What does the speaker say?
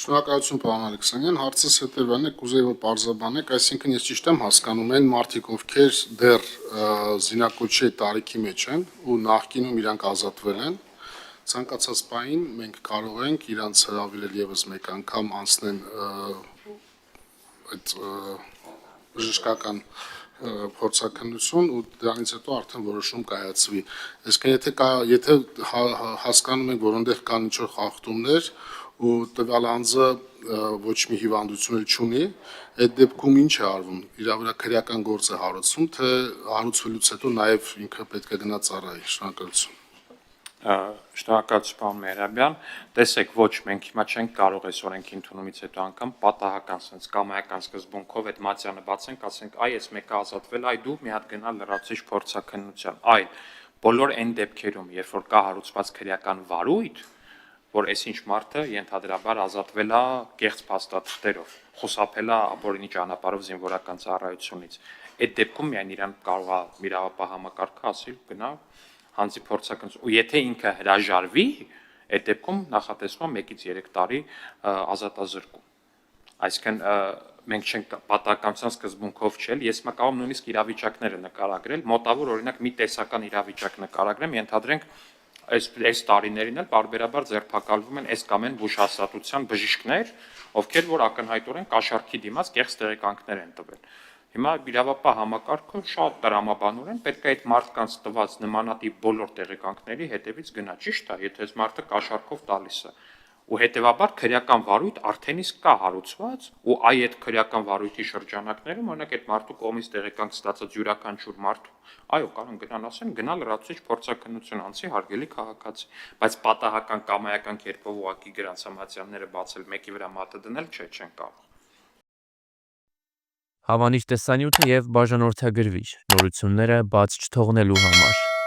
Շնորհակալություն, պարոն Ալեքսանյան, հարցս հետևյալն է, կուզեի որ պարզաբանեք, այսինքն ես ճիշտ եմ հասկանում, այն մարդիկ, ովքեր դեռ զինակոչի տարիքի մեջ են ու նախկինում իրանք ազատվել են, ցանկացած պահին մենք կարող ենք իրանց հրավիրել եւս մեկ անգամ անցնեն այդ բժշկական փորձաքննություն ու դրանից հետո արդեն որոշում կայացվի։ Այսինքն եթե հասկանում ենք, որ այնտեղ կան ինչ-որ խախտումներ ու տվյալ անձը ոչ մի հիվանդություն չունի, այդ դեպքում ինչ է արվում։ Իր վրա քրեական գործ է հարուցվում, թե հարուցվելուց հետո նաև ինքը պետք է գնա ծառայի։ Շնորհակալություն։ Շնորհակալություն, պարոն Մեհրաբյան, տեսեք, ոչ, մենք հիմա չենք կարող այս օրենքի ընդունումից հետո անգամ պատահական sense կամայական սկզբունքով այդ մատյանը բացենք, ասենք, այ այս մեկը ազատվել, այ դու մի հատ գնա լրացուցիչ փորձաքննության, այլ բոլոր այն դեպքերում, երբ որ կա հարուցված քրեական վարույթ, որ այսինչ մարդը ենթադրաբար ազատվել է կեղծ փաստաթղթերով, խուսափել է ապօրինի ճանապարհով զինվորական ծառայությունից, այդ դեպքում միայն իրան կարող է իրավապահ համակարգը ասել գնա հանձի փորձաքննություն, ու եթե ինքը հրաժարվի, այդ դեպքում նախատեսվում է 1-ից 3 տարի ազատազրկում։ Այսինքն մենք չենք պատահականության սկզբունքով չել, ես կարող եմ նույնիսկ իրավիճակները նկարագրել, մոտավոր օրինակ մի տեսական իրավիճակ նկարագրեմ, ենթադրենք այս տարիներին էլ բարբերաբար ձերբակալվում են այս կամ այն բուժհաստատության բժիշկներ, ովքեր որ ակնհայտորեն կաշառքի դիմաց կեղծ տեղեկանքներ են տվել։ Հիմա իրավապահ համակարգը շատ տրամաբանորեն պետք է այդ մարդկանց տված նմանատիպ բոլոր տեղեկանքների հետևից գնա, ճիշտ է, եթե այս մարդը կաշառքով տալիս է։ Ու հետևաբար քրեական վարույթ արդեն իսկ կա հարուցված, ու այդ քրեական վարույթի շրջանակներում օրինակ այդ մարդու կողմից տեղեկանք ստացած յուրաքանչյուր մարդու, այո, կարող գնան ասեն, գնա լրացուցիչ փորձաքննություն անցի հարգելի քաղաքացի, բայց պատահական կամայական կերպով ուղղակի գրանցամատյանները բացել, մեկի վրա մատը դնել, չեն կարող։ Հավանիչ տեսանյութը եւ բաժանորդագրվիչ նորությունները բաց չթողնելու համար։